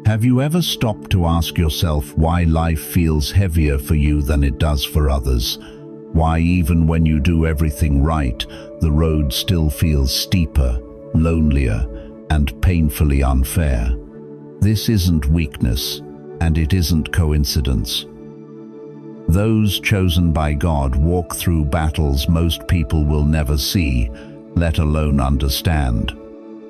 Have you ever stopped to ask yourself why life feels heavier for you than it does for others? Why even when you do everything right, the road still feels steeper, lonelier, and painfully unfair? This isn't weakness, and it isn't coincidence. Those chosen by God walk through battles most people will never see, let alone understand.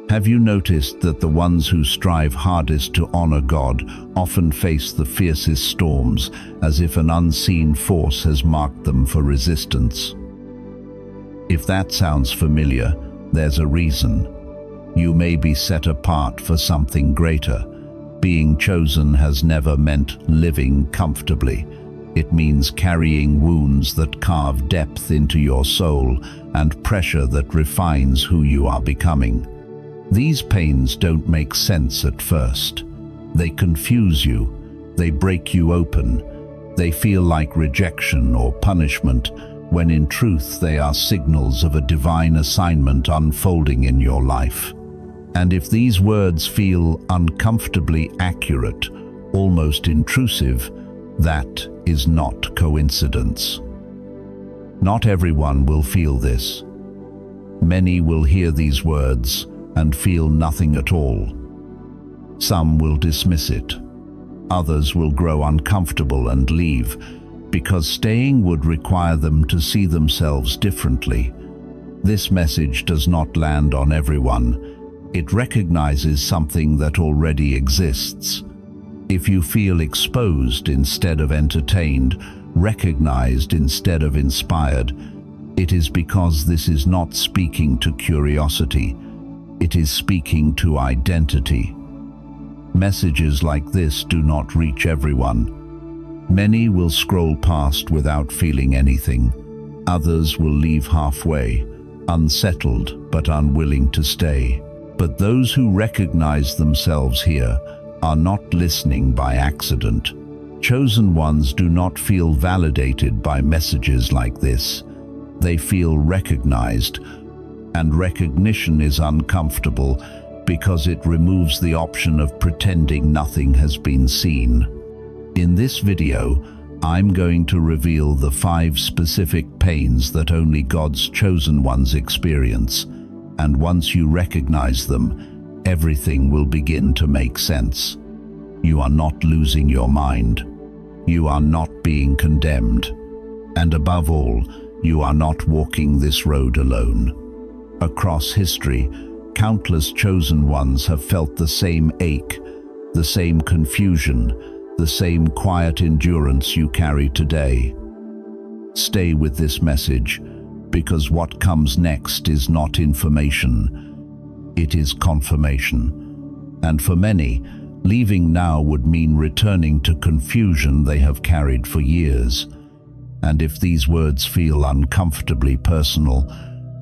Have you noticed that the ones who strive hardest to honor God often face the fiercest storms, as if an unseen force has marked them for resistance? If that sounds familiar, there's a reason. You may be set apart for something greater. Being chosen has never meant living comfortably. It means carrying wounds that carve depth into your soul and pressure that refines who you are becoming. These pains don't make sense at first. They confuse you, they break you open, they feel like rejection or punishment, when in truth they are signals of a divine assignment unfolding in your life. And if these words feel uncomfortably accurate, almost intrusive, that is not coincidence. Not everyone will feel this. Many will hear these words and feel nothing at all. Some will dismiss it. Others will grow uncomfortable and leave, because staying would require them to see themselves differently. This message does not land on everyone. It recognizes something that already exists. If you feel exposed instead of entertained, recognized instead of inspired, it is because this is not speaking to curiosity. It is speaking to identity. Messages like this do not reach everyone. Many will scroll past without feeling anything. Others will leave halfway, unsettled but unwilling to stay. But those who recognize themselves here are not listening by accident. Chosen ones do not feel validated by messages like this. They feel recognized, and recognition is uncomfortable because it removes the option of pretending nothing has been seen. In this video, I'm going to reveal the 5 specific pains that only God's chosen ones experience, and once you recognize them, everything will begin to make sense. You are not losing your mind. You are not being condemned. And above all, you are not walking this road alone. Across history, countless chosen ones have felt the same ache, the same confusion, the same quiet endurance you carry today. Stay with this message, because what comes next is not information, it is confirmation. And for many, leaving now would mean returning to confusion they have carried for years. And if these words feel uncomfortably personal,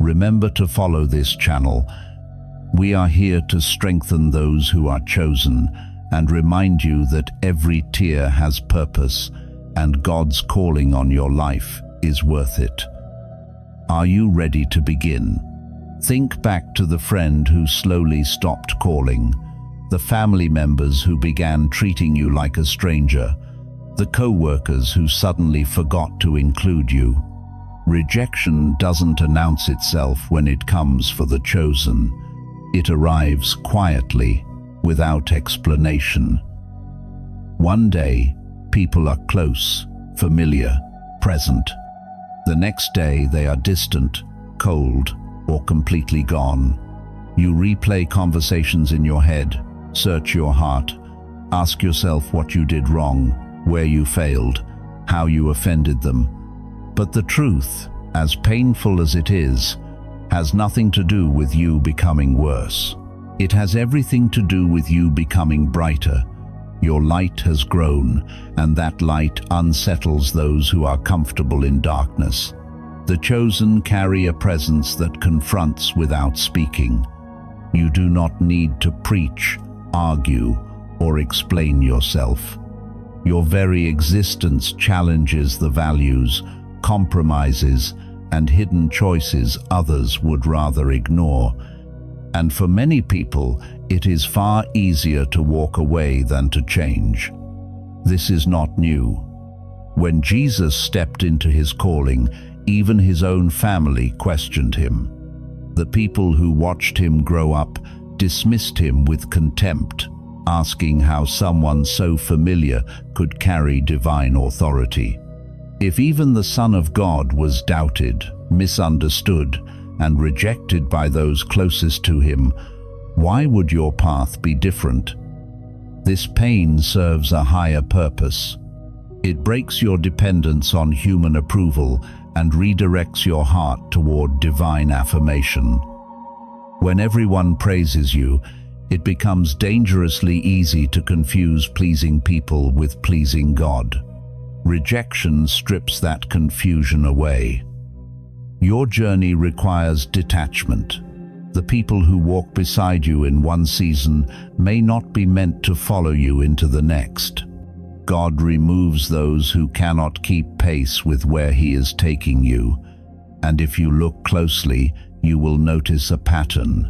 remember to follow this channel. We are here to strengthen those who are chosen and remind you that every tear has purpose and God's calling on your life is worth it. Are you ready to begin? Think back to the friend who slowly stopped calling, the family members who began treating you like a stranger, the co-workers who suddenly forgot to include you. Rejection doesn't announce itself when it comes for the chosen. It arrives quietly, without explanation. One day, people are close, familiar, present. The next day, they are distant, cold, or completely gone. You replay conversations in your head, search your heart, ask yourself what you did wrong, where you failed, how you offended them. But the truth, as painful as it is, has nothing to do with you becoming worse. It has everything to do with you becoming brighter. Your light has grown, and that light unsettles those who are comfortable in darkness. The chosen carry a presence that confronts without speaking. You do not need to preach, argue, or explain yourself. Your very existence challenges the values, compromises, and hidden choices others would rather ignore. And for many people, it is far easier to walk away than to change. This is not new. When Jesus stepped into his calling, even his own family questioned him. The people who watched him grow up dismissed him with contempt, asking how someone so familiar could carry divine authority. If even the Son of God was doubted, misunderstood, and rejected by those closest to him, why would your path be different? This pain serves a higher purpose. It breaks your dependence on human approval and redirects your heart toward divine affirmation. When everyone praises you, it becomes dangerously easy to confuse pleasing people with pleasing God. Rejection strips that confusion away. Your journey requires detachment. The people who walk beside you in one season may not be meant to follow you into the next. God removes those who cannot keep pace with where He is taking you, and if you look closely, you will notice a pattern.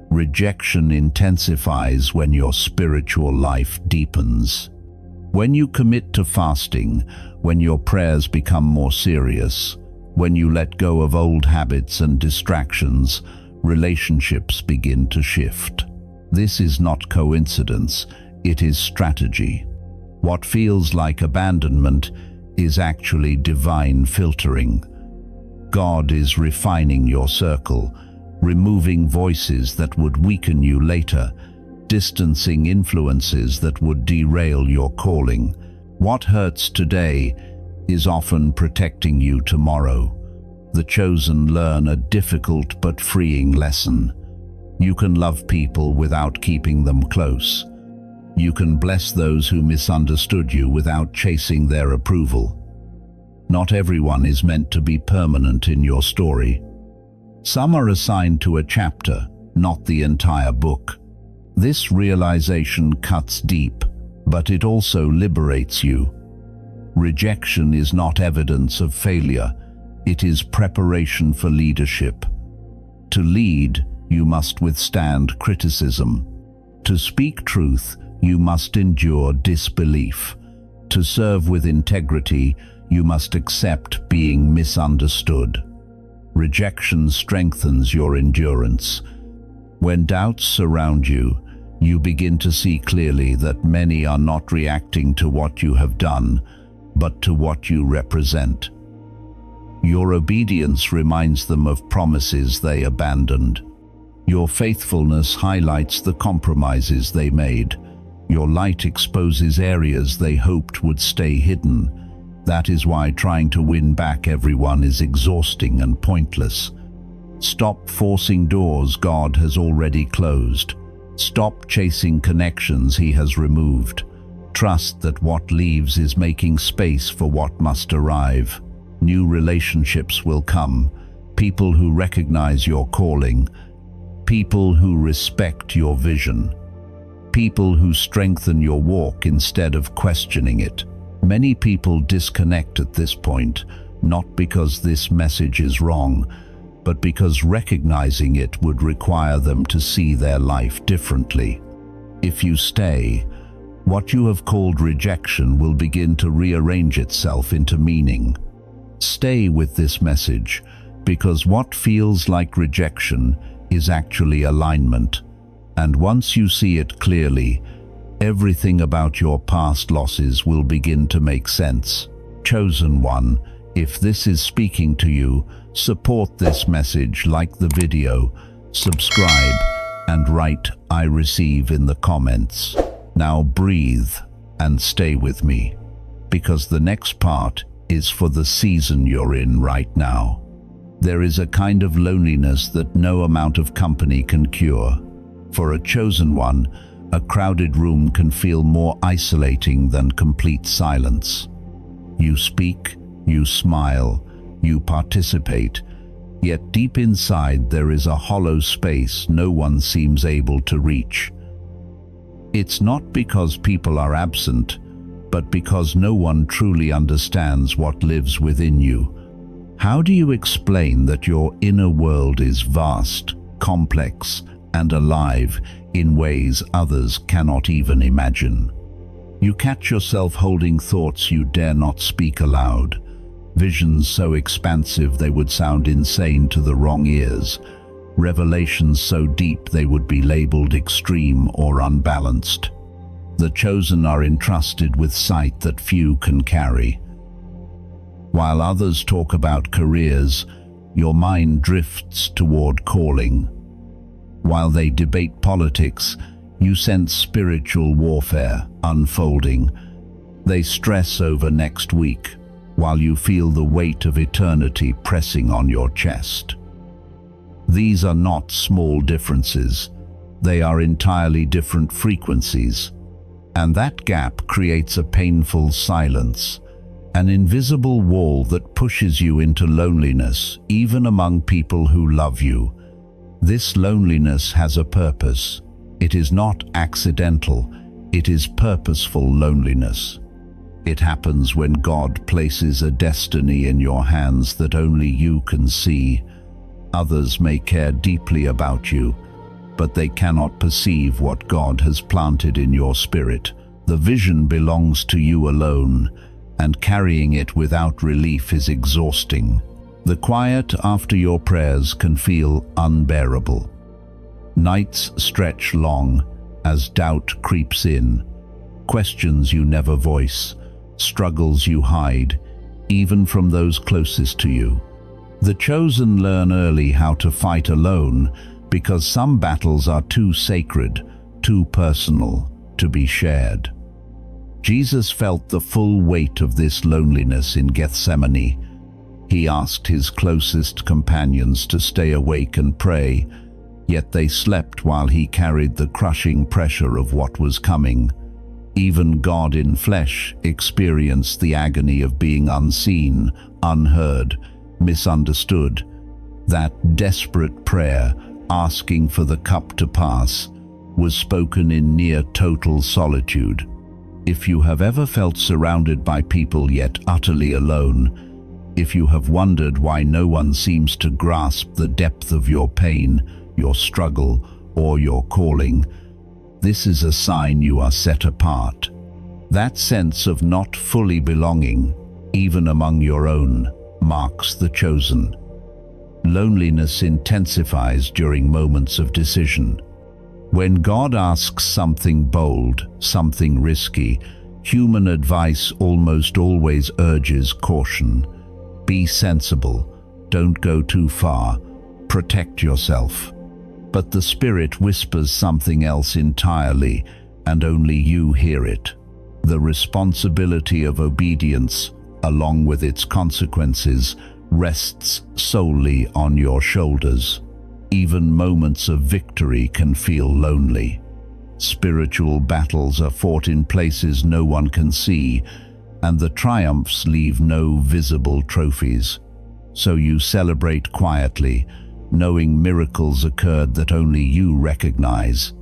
Rejection intensifies when your spiritual life deepens. When you commit to fasting, when your prayers become more serious, when you let go of old habits and distractions, relationships begin to shift. This is not coincidence, it is strategy. What feels like abandonment is actually divine filtering. God is refining your circle, removing voices that would weaken you later, distancing influences that would derail your calling. What hurts today is often protecting you tomorrow. The chosen learn a difficult but freeing lesson. You can love people without keeping them close. You can bless those who misunderstood you without chasing their approval. Not everyone is meant to be permanent in your story. Some are assigned to a chapter, not the entire book. This realization cuts deep, but it also liberates you. Rejection is not evidence of failure, it is preparation for leadership. To lead, you must withstand criticism. To speak truth, you must endure disbelief. To serve with integrity, you must accept being misunderstood. Rejection strengthens your endurance. When doubts surround you, you begin to see clearly that many are not reacting to what you have done, but to what you represent. Your obedience reminds them of promises they abandoned. Your faithfulness highlights the compromises they made. Your light exposes areas they hoped would stay hidden. That is why trying to win back everyone is exhausting and pointless. Stop forcing doors God has already closed. Stop chasing connections He has removed. Trust that what leaves is making space for what must arrive. New relationships will come, people who recognize your calling, people who respect your vision, people who strengthen your walk instead of questioning it. Many people disconnect at this point, not because this message is wrong, but because recognizing it would require them to see their life differently. If you stay, what you have called rejection will begin to rearrange itself into meaning. Stay with this message, because what feels like rejection is actually alignment. And once you see it clearly, everything about your past losses will begin to make sense. Chosen one, if this is speaking to you, support this message, like the video, subscribe, and write "I receive" in the comments. Now breathe and stay with me, because the next part is for the season you're in right now. There is a kind of loneliness that no amount of company can cure. For a chosen one, a crowded room can feel more isolating than complete silence. You speak, you smile, you participate, yet deep inside there is a hollow space no one seems able to reach. It's not because people are absent, but because no one truly understands what lives within you. How do you explain that your inner world is vast, complex, and alive in ways others cannot even imagine. You catch yourself holding thoughts you dare not speak aloud, visions so expansive they would sound insane to the wrong ears, revelations so deep they would be labeled extreme or unbalanced. The chosen are entrusted with sight that few can carry. While others talk about careers, your mind drifts toward calling. While they debate politics, you sense spiritual warfare unfolding. They stress over next week, while you feel the weight of eternity pressing on your chest. These are not small differences. They are entirely different frequencies. And that gap creates a painful silence, an invisible wall that pushes you into loneliness, even among people who love you. This loneliness has a purpose. It is not accidental, it is purposeful loneliness. It happens when God places a destiny in your hands that only you can see. Others may care deeply about you, but they cannot perceive what God has planted in your spirit. The vision belongs to you alone, and carrying it without relief is exhausting. The quiet after your prayers can feel unbearable. Nights stretch long as doubt creeps in, questions you never voice, struggles you hide, even from those closest to you. The chosen learn early how to fight alone because some battles are too sacred, too personal to be shared. Jesus felt the full weight of this loneliness in Gethsemane. He asked his closest companions to stay awake and pray, yet they slept while he carried the crushing pressure of what was coming. Even God in flesh experienced the agony of being unseen, unheard, misunderstood. That desperate prayer, asking for the cup to pass, was spoken in near total solitude. If you have ever felt surrounded by people yet utterly alone, if you have wondered why no one seems to grasp the depth of your pain, your struggle, or your calling, this is a sign you are set apart. That sense of not fully belonging, even among your own, marks the chosen. Loneliness intensifies during moments of decision. When God asks something bold, something risky, human advice almost always urges caution. Be sensible, don't go too far, protect yourself. But the Spirit whispers something else entirely, and only you hear it. The responsibility of obedience, along with its consequences, rests solely on your shoulders. Even moments of victory can feel lonely. Spiritual battles are fought in places no one can see, and the triumphs leave no visible trophies. So you celebrate quietly, knowing miracles occurred that only you recognize.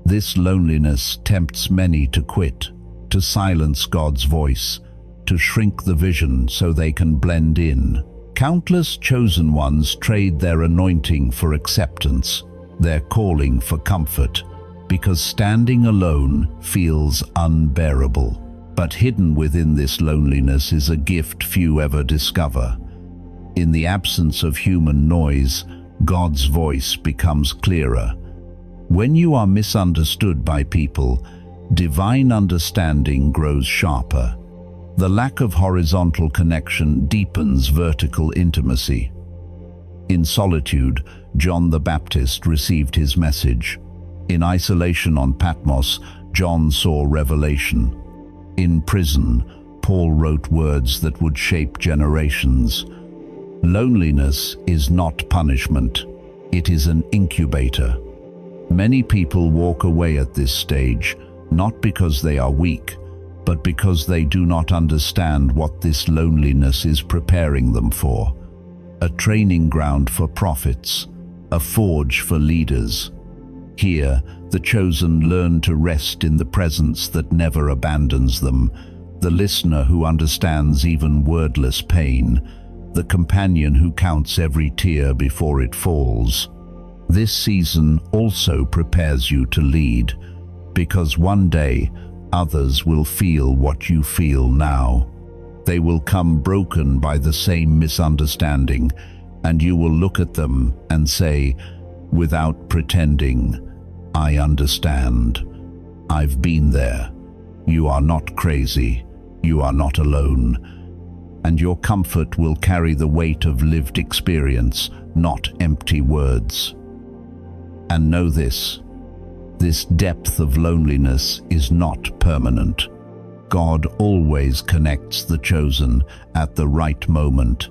This loneliness tempts many to quit, to silence God's voice, to shrink the vision so they can blend in. Countless chosen ones trade their anointing for acceptance, their calling for comfort, because standing alone feels unbearable. But hidden within this loneliness is a gift few ever discover. In the absence of human noise, God's voice becomes clearer. When you are misunderstood by people, divine understanding grows sharper. The lack of horizontal connection deepens vertical intimacy. In solitude, John the Baptist received his message. In isolation on Patmos, John saw revelation. In prison, Paul wrote words that would shape generations. Loneliness is not punishment. It is an incubator. Many people walk away at this stage, not because they are weak, but because they do not understand what this loneliness is preparing them for. A training ground for prophets, a forge for leaders. Here, the chosen learn to rest in the presence that never abandons them, the listener who understands even wordless pain, the companion who counts every tear before it falls. This season also prepares you to lead, because one day others will feel what you feel now. They will come broken by the same misunderstanding, and you will look at them and say, without pretending, "I understand. I've been there. You are not crazy. You are not alone." And your comfort will carry the weight of lived experience, not empty words. And know this depth of loneliness is not permanent. God always connects the chosen at the right moment,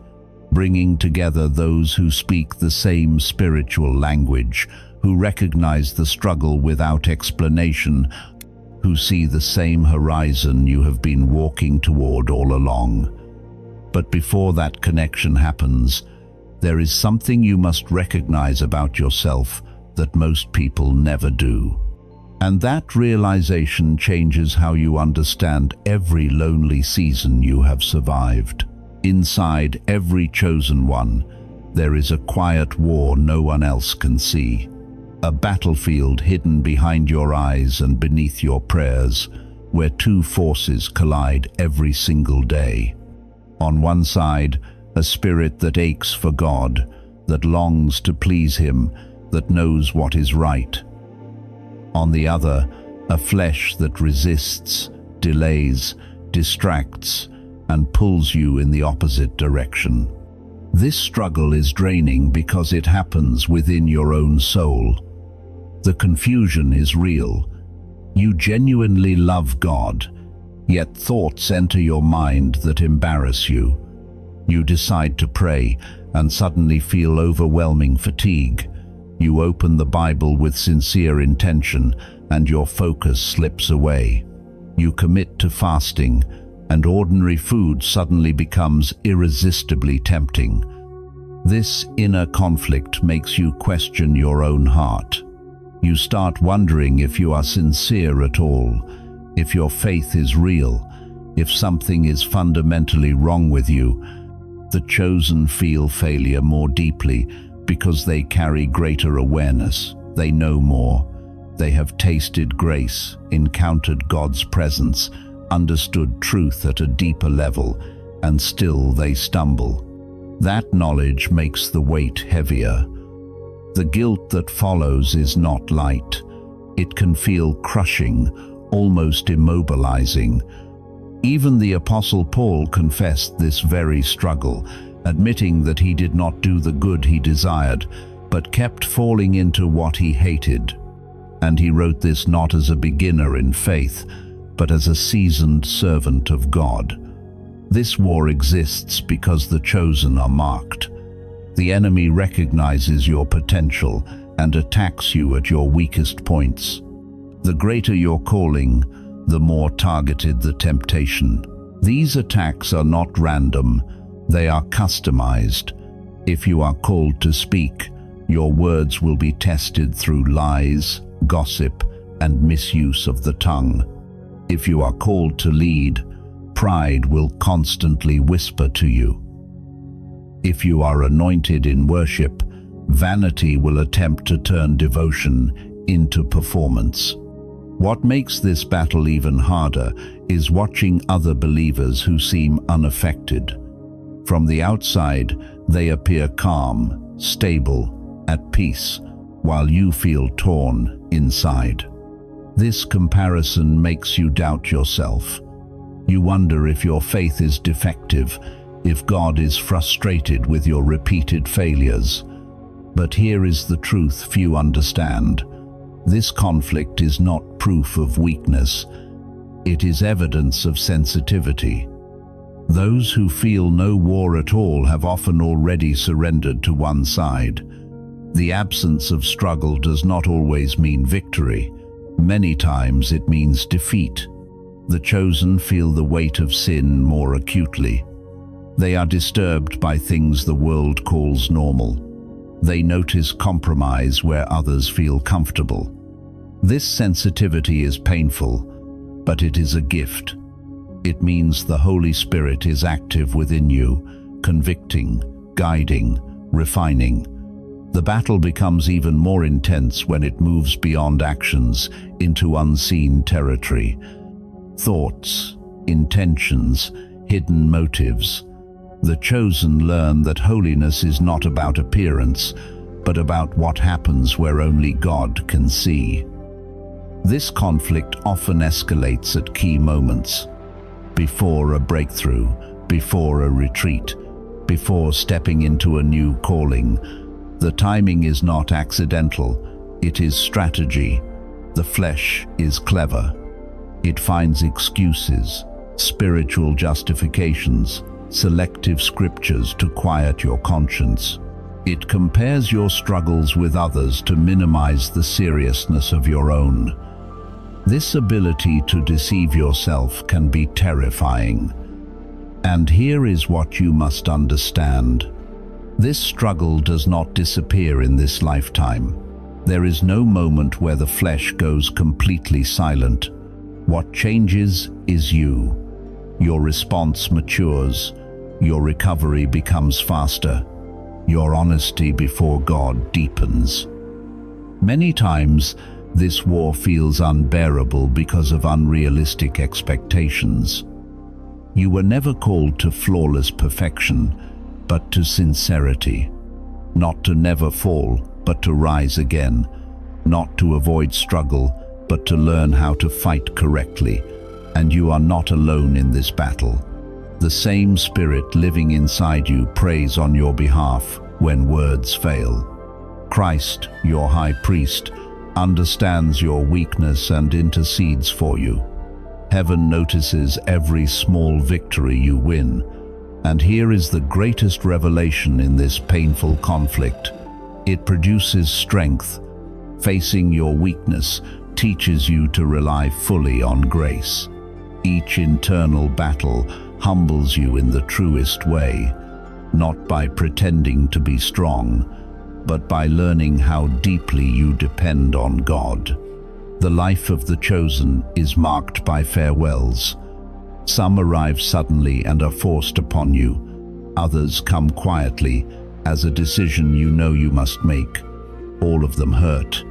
bringing together those who speak the same spiritual language, who recognize the struggle without explanation, who see the same horizon you have been walking toward all along. But before that connection happens, there is something you must recognize about yourself that most people never do. And that realization changes how you understand every lonely season you have survived. Inside every chosen one, there is a quiet war no one else can see. A battlefield hidden behind your eyes and beneath your prayers, where two forces collide every single day. On one side, a spirit that aches for God, that longs to please Him, that knows what is right. On the other, a flesh that resists, delays, distracts, and pulls you in the opposite direction. This struggle is draining because it happens within your own soul. The confusion is real. You genuinely love God, yet thoughts enter your mind that embarrass you. You decide to pray and suddenly feel overwhelming fatigue. You open the Bible with sincere intention and your focus slips away. You commit to fasting and ordinary food suddenly becomes irresistibly tempting. This inner conflict makes you question your own heart. You start wondering if you are sincere at all, if your faith is real, if something is fundamentally wrong with you. The chosen feel failure more deeply because they carry greater awareness. They know more. They have tasted grace, encountered God's presence, understood truth at a deeper level, and still they stumble. That knowledge makes the weight heavier. The guilt that follows is not light. It can feel crushing, almost immobilizing. Even the Apostle Paul confessed this very struggle, admitting that he did not do the good he desired, but kept falling into what he hated. And he wrote this not as a beginner in faith, but as a seasoned servant of God. This war exists because the chosen are marked. The enemy recognizes your potential and attacks you at your weakest points. The greater your calling, the more targeted the temptation. These attacks are not random, they are customized. If you are called to speak, your words will be tested through lies, gossip, and misuse of the tongue. If you are called to lead, pride will constantly whisper to you. If you are anointed in worship, vanity will attempt to turn devotion into performance. What makes this battle even harder is watching other believers who seem unaffected. From the outside, they appear calm, stable, at peace, while you feel torn inside. This comparison makes you doubt yourself. You wonder if your faith is defective, if God is frustrated with your repeated failures. But here is the truth few understand. This conflict is not proof of weakness. It is evidence of sensitivity. Those who feel no war at all have often already surrendered to one side. The absence of struggle does not always mean victory. Many times it means defeat. The chosen feel the weight of sin more acutely. They are disturbed by things the world calls normal. They notice compromise where others feel comfortable. This sensitivity is painful, but it is a gift. It means the Holy Spirit is active within you, convicting, guiding, refining. The battle becomes even more intense when it moves beyond actions into unseen territory. Thoughts, intentions, hidden motives. The chosen learn that holiness is not about appearance, but about what happens where only God can see. This conflict often escalates at key moments. Before a breakthrough, before a retreat, before stepping into a new calling. The timing is not accidental, it is strategy. The flesh is clever. It finds excuses, spiritual justifications, selective scriptures to quiet your conscience. It compares your struggles with others to minimize the seriousness of your own. This ability to deceive yourself can be terrifying. And here is what you must understand. This struggle does not disappear in this lifetime. There is no moment where the flesh goes completely silent. What changes is you. Your response matures. Your recovery becomes faster. Your honesty before God deepens. Many times, this war feels unbearable because of unrealistic expectations. You were never called to flawless perfection, but to sincerity. Not to never fall, but to rise again. Not to avoid struggle, but to learn how to fight correctly. And you are not alone in this battle. The same Spirit living inside you prays on your behalf when words fail. Christ, your high priest, understands your weakness and intercedes for you. Heaven notices every small victory you win. And here is the greatest revelation in this painful conflict. It produces strength. Facing your weakness teaches you to rely fully on grace. Each internal battle humbles you in the truest way, not by pretending to be strong, but by learning how deeply you depend on God. The life of the chosen is marked by farewells. Some arrive suddenly and are forced upon you. Others come quietly as a decision you know you must make. All of them hurt.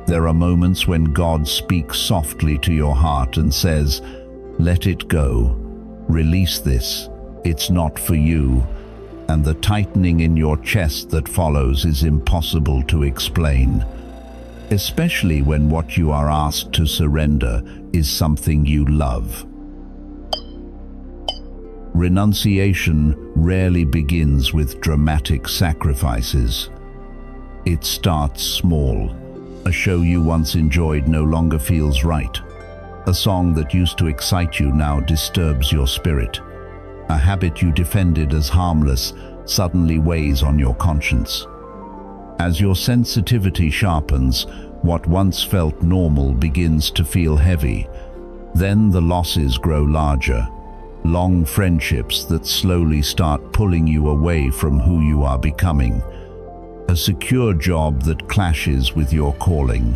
There are moments when God speaks softly to your heart and says, "Let it go. Release this. It's not for you." And the tightening in your chest that follows is impossible to explain, especially when what you are asked to surrender is something you love. Renunciation rarely begins with dramatic sacrifices. It starts small. A show you once enjoyed no longer feels right. A song that used to excite you now disturbs your spirit. A habit you defended as harmless suddenly weighs on your conscience. As your sensitivity sharpens, what once felt normal begins to feel heavy. Then the losses grow larger. Long friendships that slowly start pulling you away from who you are becoming. A secure job that clashes with your calling.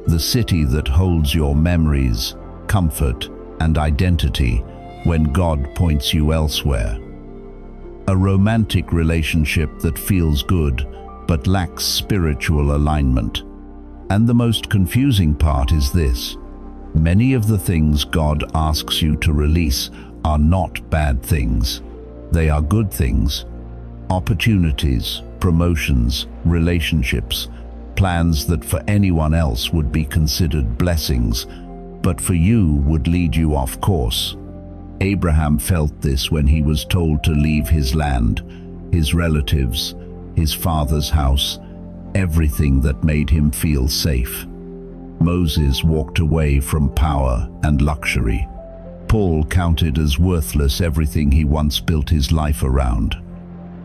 The city that holds your memories, comfort, and identity when God points you elsewhere. A romantic relationship that feels good but lacks spiritual alignment. And the most confusing part is this: many of the things God asks you to release are not bad things. They are good things. Opportunities, promotions, relationships, plans that for anyone else would be considered blessings, but for you would lead you off course. Abraham felt this when he was told to leave his land, his relatives, his father's house, everything that made him feel safe. Moses walked away from power and luxury. Paul counted as worthless everything he once built his life around.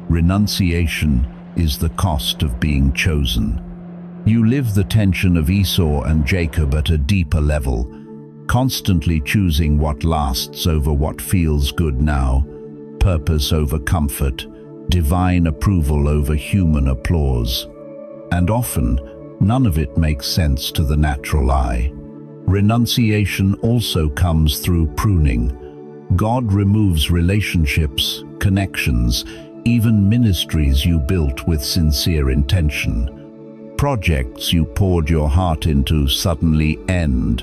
Renunciation is the cost of being chosen. You live the tension of Esau and Jacob at a deeper level, constantly choosing what lasts over what feels good now, purpose over comfort, divine approval over human applause. And often, none of it makes sense to the natural eye. Renunciation also comes through pruning. God removes relationships, connections, even ministries you built with sincere intention. Projects you poured your heart into suddenly end,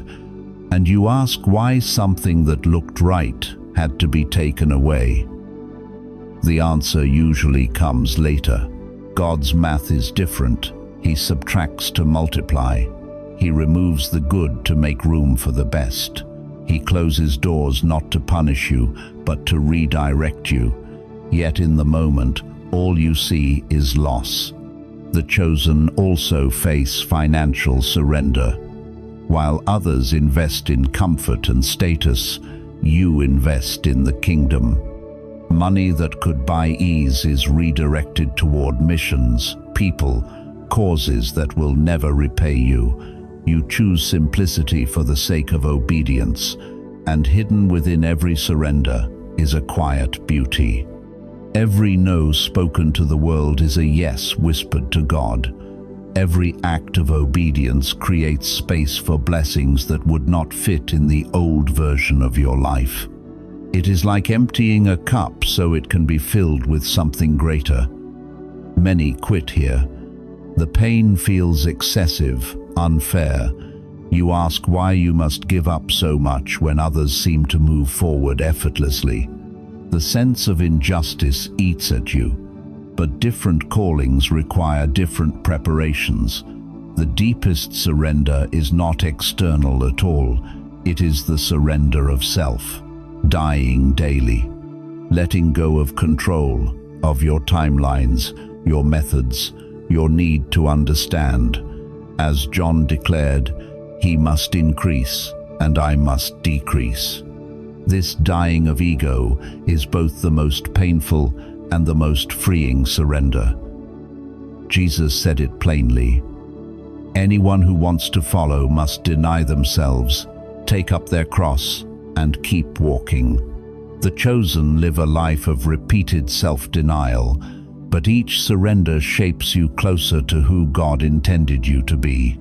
and you ask why something that looked right had to be taken away. The answer usually comes later. God's math is different. He subtracts to multiply. He removes the good to make room for the best. He closes doors not to punish you, but to redirect you. Yet in the moment, all you see is loss. The chosen also face financial surrender. While others invest in comfort and status, you invest in the kingdom. Money that could buy ease is redirected toward missions, people, causes that will never repay you. You choose simplicity for the sake of obedience, and hidden within every surrender is a quiet beauty. Every no spoken to the world is a yes whispered to God. Every act of obedience creates space for blessings that would not fit in the old version of your life. It is like emptying a cup so it can be filled with something greater. Many quit here. The pain feels excessive, unfair. You ask why you must give up so much when others seem to move forward effortlessly. The sense of injustice eats at you, but different callings require different preparations. The deepest surrender is not external at all. It is the surrender of self, dying daily, letting go of control, of your timelines, your methods, your need to understand. As John declared, "He must increase, and I must decrease." This dying of ego is both the most painful and the most freeing surrender. Jesus said it plainly. Anyone who wants to follow must deny themselves, take up their cross, and keep walking. The chosen live a life of repeated self-denial, but each surrender shapes you closer to who God intended you to be.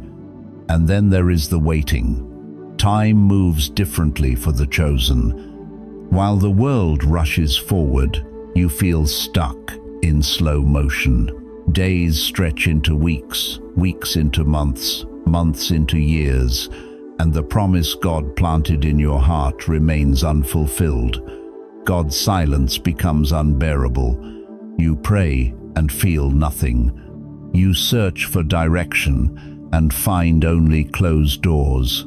And then there is the waiting. Time moves differently for the chosen. While the world rushes forward, you feel stuck in slow motion. Days stretch into weeks, weeks into months, months into years, and the promise God planted in your heart remains unfulfilled. God's silence becomes unbearable. You pray and feel nothing. You search for direction and find only closed doors.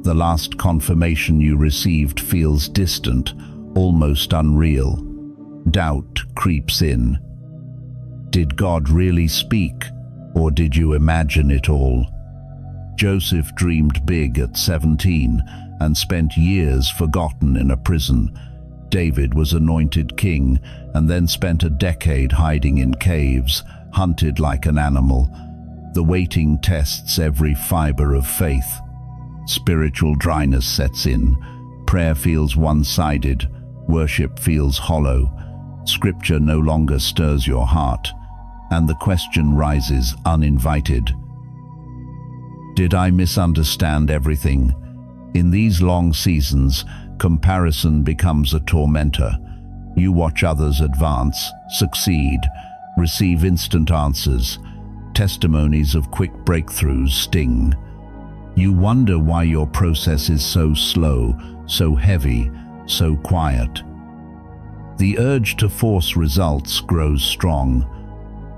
The last confirmation you received feels distant, almost unreal. Doubt creeps in. Did God really speak, or did you imagine it all? Joseph dreamed big at 17 and spent years forgotten in a prison. David was anointed king and then spent a decade hiding in caves, hunted like an animal. The waiting tests every fiber of faith. Spiritual dryness sets in. Prayer feels one-sided. Worship feels hollow. Scripture no longer stirs your heart, and the question rises uninvited. Did I misunderstand everything? In these long seasons, comparison becomes a tormentor. You watch others advance, succeed, receive instant answers. Testimonies of quick breakthroughs sting. You wonder why your process is so slow, so heavy, so quiet. The urge to force results grows strong.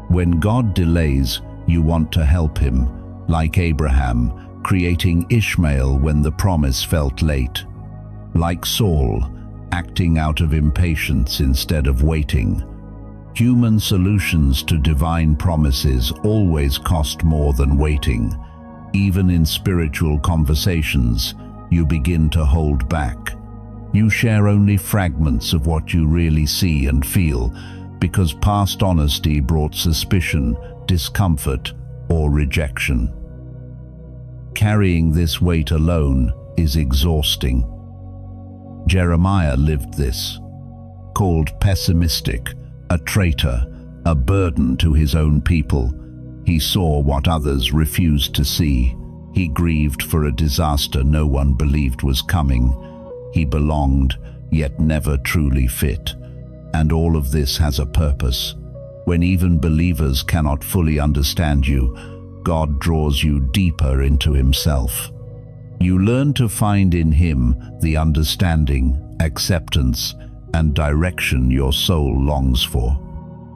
When God delays, you want to help him, like Abraham, creating Ishmael when the promise felt late. Like Saul, acting out of impatience instead of waiting. Human solutions to divine promises always cost more than waiting. Even in spiritual conversations, you begin to hold back. You share only fragments of what you really see and feel, because past honesty brought suspicion, discomfort, or rejection. Carrying this weight alone is exhausting. Jeremiah lived this. Called pessimistic, a traitor, a burden to his own people, he saw what others refused to see. He grieved for a disaster no one believed was coming. He belonged, yet never truly fit. And all of this has a purpose. When even believers cannot fully understand you, God draws you deeper into Himself. You learn to find in Him the understanding, acceptance, and direction your soul longs for.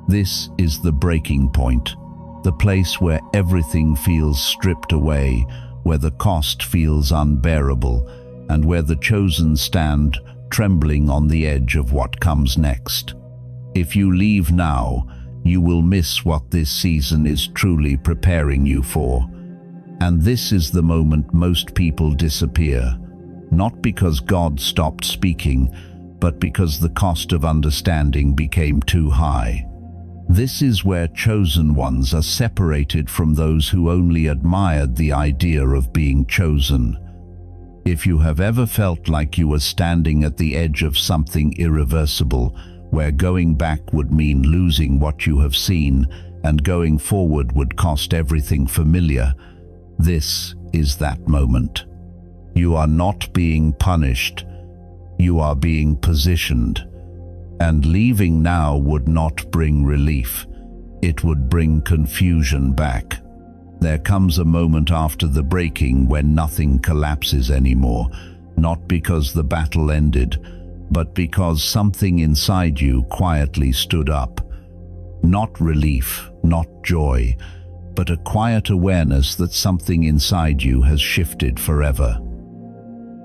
This is the breaking point, the place where everything feels stripped away, where the cost feels unbearable, and where the chosen stand trembling on the edge of what comes next. If you leave now, you will miss what this season is truly preparing you for. And this is the moment most people disappear, not because God stopped speaking, but because the cost of understanding became too high. This is where chosen ones are separated from those who only admired the idea of being chosen. If you have ever felt like you were standing at the edge of something irreversible, where going back would mean losing what you have seen and going forward would cost everything familiar, this is that moment. You are not being punished, you are being positioned. And leaving now would not bring relief, it would bring confusion back. There comes a moment after the breaking when nothing collapses anymore, not because the battle ended, but because something inside you quietly stood up. Not relief, not joy, but a quiet awareness that something inside you has shifted forever.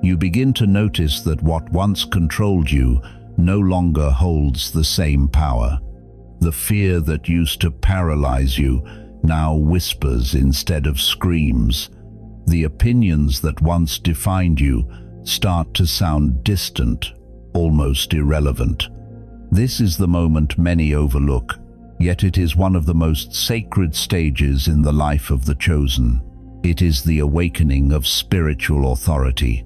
You begin to notice that what once controlled you no longer holds the same power. The fear that used to paralyze you now whispers instead of screams. The opinions that once defined you start to sound distant, almost irrelevant. This is the moment many overlook, yet it is one of the most sacred stages in the life of the chosen. It is the awakening of spiritual authority.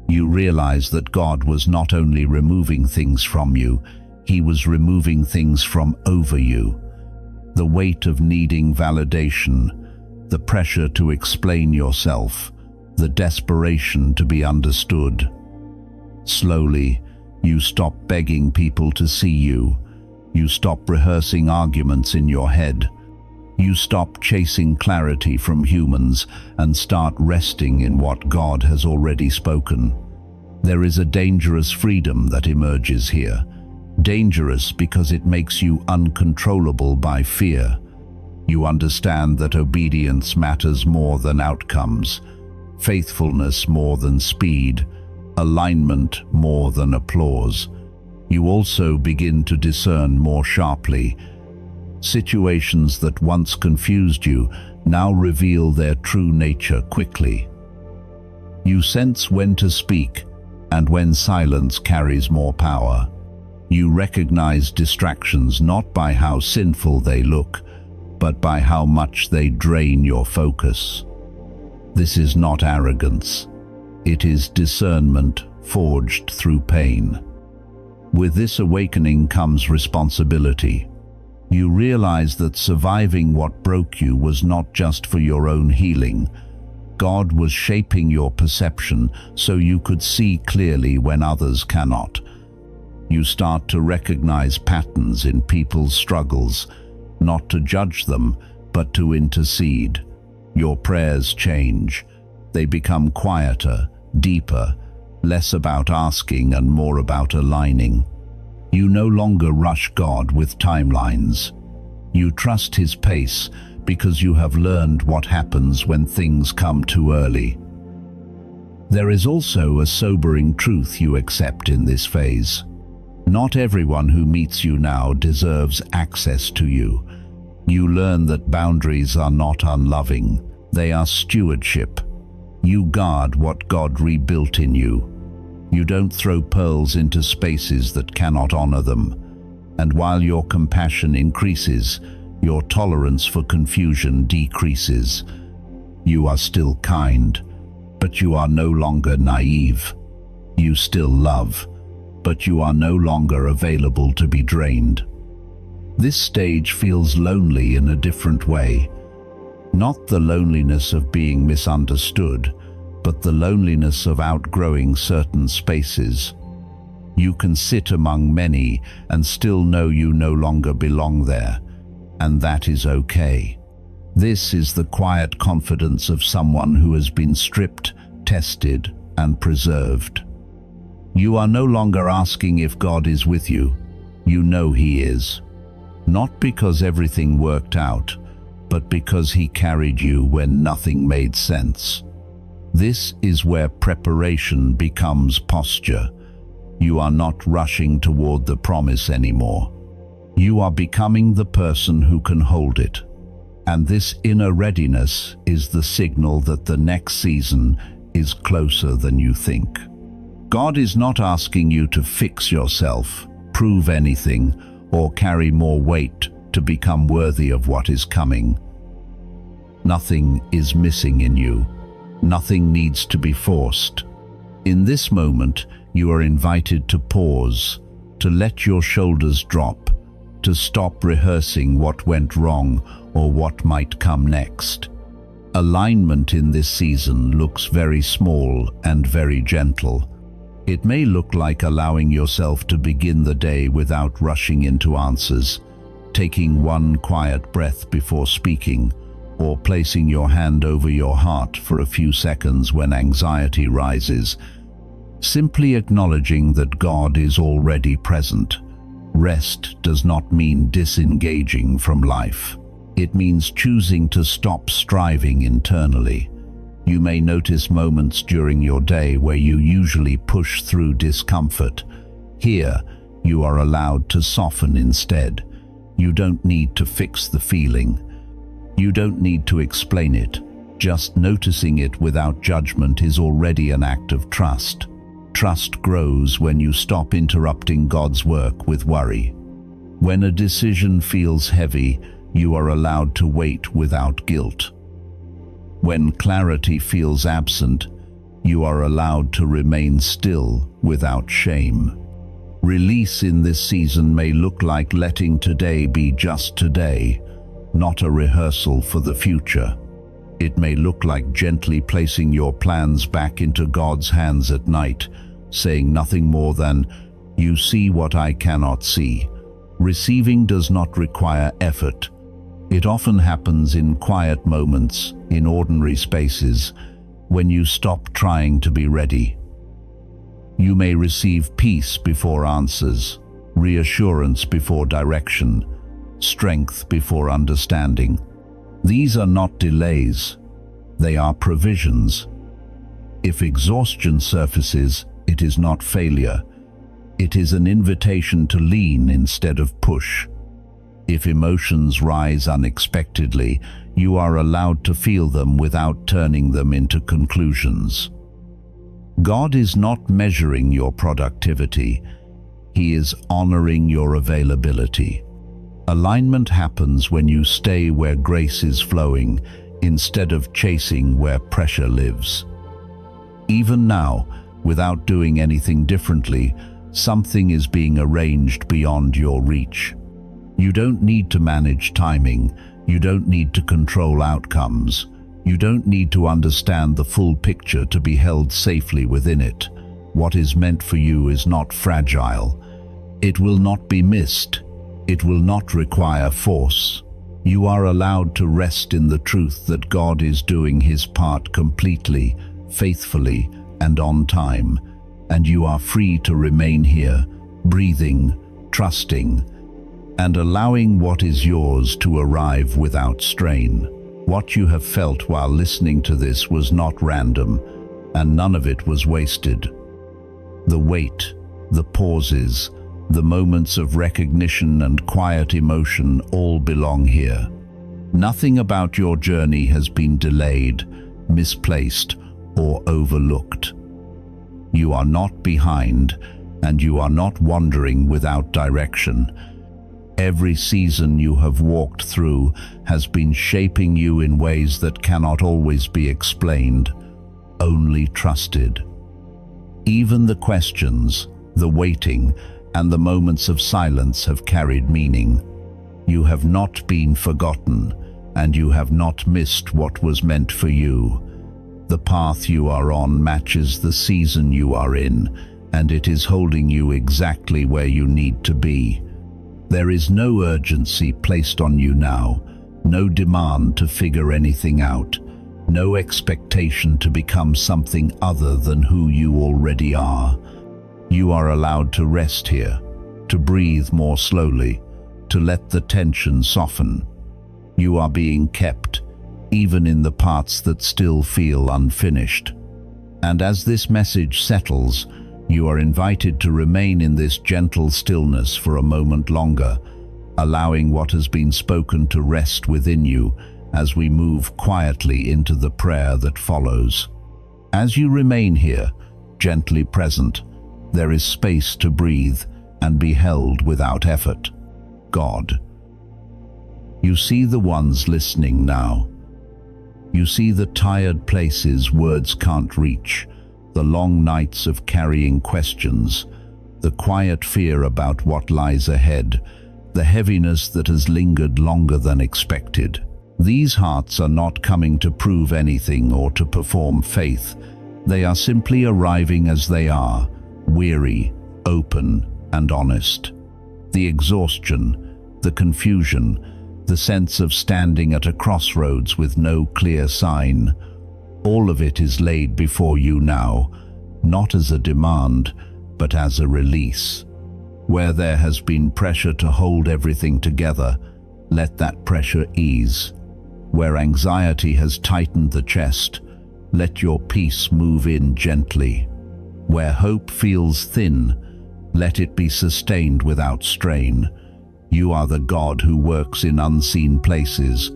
You realize that God was not only removing things from you, He was removing things from over you. The weight of needing validation, the pressure to explain yourself, the desperation to be understood. Slowly, you stop begging people to see you. You stop rehearsing arguments in your head. You stop chasing clarity from humans and start resting in what God has already spoken. There is a dangerous freedom that emerges here. Dangerous because it makes you uncontrollable by fear. You understand that obedience matters more than outcomes, faithfulness more than speed, alignment more than applause. You also begin to discern more sharply. Situations that once confused you now reveal their true nature quickly. You sense when to speak and when silence carries more power. You recognize distractions not by how sinful they look, but by how much they drain your focus. This is not arrogance. It is discernment forged through pain. With this awakening comes responsibility. You realize that surviving what broke you was not just for your own healing. God was shaping your perception so you could see clearly when others cannot. You start to recognize patterns in people's struggles, not to judge them, but to intercede. Your prayers change. They become quieter, deeper, less about asking and more about aligning. You no longer rush God with timelines. You trust His pace because you have learned what happens when things come too early. There is also a sobering truth you accept in this phase. Not everyone who meets you now deserves access to you. You learn that boundaries are not unloving, they are stewardship. You guard what God rebuilt in you. You don't throw pearls into spaces that cannot honor them. And while your compassion increases, your tolerance for confusion decreases. You are still kind, but you are no longer naive. You still love, but you are no longer available to be drained. This stage feels lonely in a different way. Not the loneliness of being misunderstood, but the loneliness of outgrowing certain spaces. You can sit among many and still know you no longer belong there, and that is okay. This is the quiet confidence of someone who has been stripped, tested, and preserved. You are no longer asking if God is with you. You know He is. Not because everything worked out, but because He carried you when nothing made sense. This is where preparation becomes posture. You are not rushing toward the promise anymore. You are becoming the person who can hold it. And this inner readiness is the signal that the next season is closer than you think. God is not asking you to fix yourself, prove anything, or carry more weight to become worthy of what is coming. Nothing is missing in you. Nothing needs to be forced. In this moment, you are invited to pause, to let your shoulders drop, to stop rehearsing what went wrong or what might come next. Alignment in this season looks very small and very gentle. It may look like allowing yourself to begin the day without rushing into answers, taking one quiet breath before speaking, or placing your hand over your heart for a few seconds when anxiety rises. Simply acknowledging that God is already present. Rest does not mean disengaging from life. It means choosing to stop striving internally. You may notice moments during your day where you usually push through discomfort. Here, you are allowed to soften instead. You don't need to fix the feeling. You don't need to explain it. Just noticing it without judgment is already an act of trust. Trust grows when you stop interrupting God's work with worry. When a decision feels heavy, you are allowed to wait without guilt. When clarity feels absent, you are allowed to remain still without shame. Release in this season may look like letting today be just today, not a rehearsal for the future. It may look like gently placing your plans back into God's hands at night, saying nothing more than, "You see what I cannot see." Receiving does not require effort. It often happens in quiet moments, in ordinary spaces, when you stop trying to be ready. You may receive peace before answers, reassurance before direction, strength before understanding. These are not delays, they are provisions. If exhaustion surfaces, it is not failure. It is an invitation to lean instead of push. If emotions rise unexpectedly, you are allowed to feel them without turning them into conclusions. God is not measuring your productivity. He is honoring your availability. Alignment happens when you stay where grace is flowing, instead of chasing where pressure lives. Even now, without doing anything differently, something is being arranged beyond your reach. You don't need to manage timing. You don't need to control outcomes. You don't need to understand the full picture to be held safely within it. What is meant for you is not fragile. It will not be missed. It will not require force. You are allowed to rest in the truth that God is doing His part completely, faithfully, and on time, and you are free to remain here, breathing, trusting, and allowing what is yours to arrive without strain. What you have felt while listening to this was not random, and none of it was wasted. The wait, the pauses, the moments of recognition and quiet emotion all belong here. Nothing about your journey has been delayed, misplaced, or overlooked. You are not behind, and you are not wandering without direction. Every season you have walked through has been shaping you in ways that cannot always be explained, only trusted. Even the questions, the waiting, and the moments of silence have carried meaning. You have not been forgotten, and you have not missed what was meant for you. The path you are on matches the season you are in, and it is holding you exactly where you need to be. There is no urgency placed on you now, no demand to figure anything out, no expectation to become something other than who you already are. You are allowed to rest here, to breathe more slowly, to let the tension soften. You are being kept, even in the parts that still feel unfinished. And as this message settles, you are invited to remain in this gentle stillness for a moment longer, allowing what has been spoken to rest within you as we move quietly into the prayer that follows. As you remain here, gently present, there is space to breathe and be held without effort. God. You see the ones listening now. You see the tired places words can't reach, the long nights of carrying questions, the quiet fear about what lies ahead, the heaviness that has lingered longer than expected. These hearts are not coming to prove anything or to perform faith. They are simply arriving as they are, weary, open, and honest. The exhaustion, the confusion, the sense of standing at a crossroads with no clear sign, all of it is laid before you now, not as a demand, but as a release. Where there has been pressure to hold everything together, let that pressure ease. Where anxiety has tightened the chest, let your peace move in gently. Where hope feels thin, let it be sustained without strain. You are the God who works in unseen places,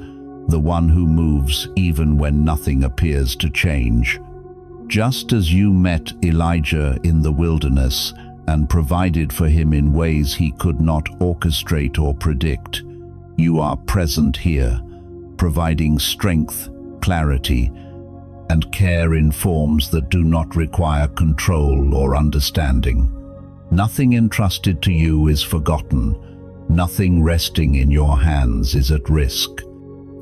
the one who moves even when nothing appears to change. Just as you met Elijah in the wilderness and provided for him in ways he could not orchestrate or predict, you are present here, providing strength, clarity, and care in forms that do not require control or understanding. Nothing entrusted to you is forgotten. Nothing resting in your hands is at risk.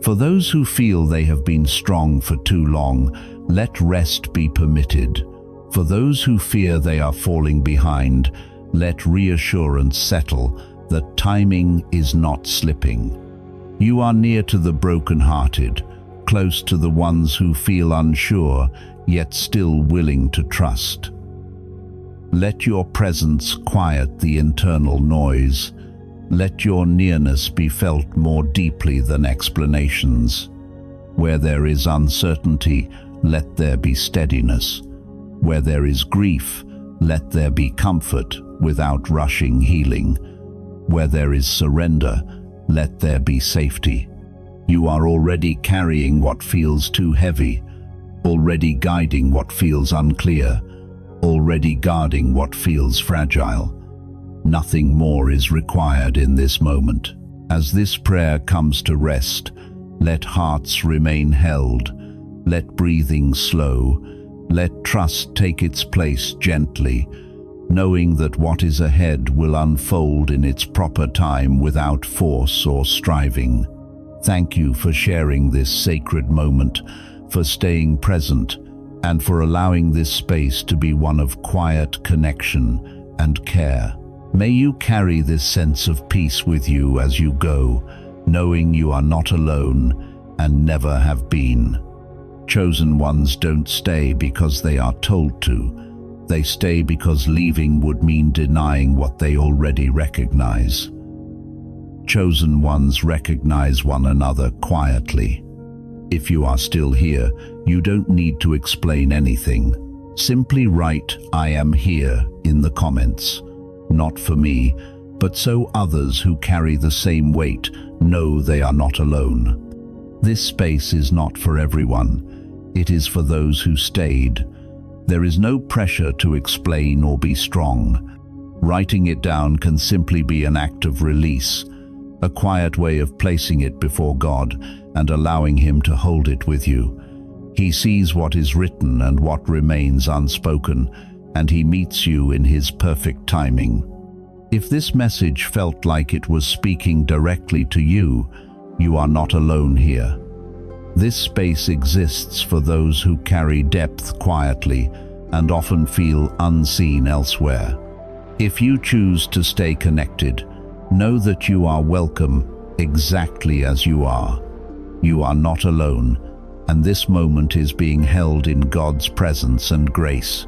For those who feel they have been strong for too long, let rest be permitted. For those who fear they are falling behind, let reassurance settle that timing is not slipping. You are near to the broken-hearted, close to the ones who feel unsure, yet still willing to trust. Let your presence quiet the internal noise. Let your nearness be felt more deeply than explanations. Where there is uncertainty, let there be steadiness. Where there is grief, let there be comfort without rushing healing. Where there is surrender, let there be safety. You are already carrying what feels too heavy, already guiding what feels unclear, already guarding what feels fragile. Nothing more is required in this moment. As this prayer comes to rest, let hearts remain held, let breathing slow, let trust take its place gently, knowing that what is ahead will unfold in its proper time without force or striving. Thank you for sharing this sacred moment, for staying present, and for allowing this space to be one of quiet connection and care. May you carry this sense of peace with you as you go, knowing you are not alone and never have been. Chosen ones don't stay because they are told to. They stay because leaving would mean denying what they already recognize. Chosen ones recognize one another quietly. If you are still here, you don't need to explain anything. Simply write, "I am here," in the comments. Not for me, but so others who carry the same weight know they are not alone. This space is not for everyone. It is for those who stayed. There is no pressure to explain or be strong. Writing it down can simply be an act of release, a quiet way of placing it before God and allowing Him to hold it with you. He sees what is written and what remains unspoken, and He meets you in His perfect timing. If this message felt like it was speaking directly to you, you are not alone here. This space exists for those who carry depth quietly, and often feel unseen elsewhere. If you choose to stay connected, know that you are welcome exactly as you are. You are not alone, and this moment is being held in God's presence and grace.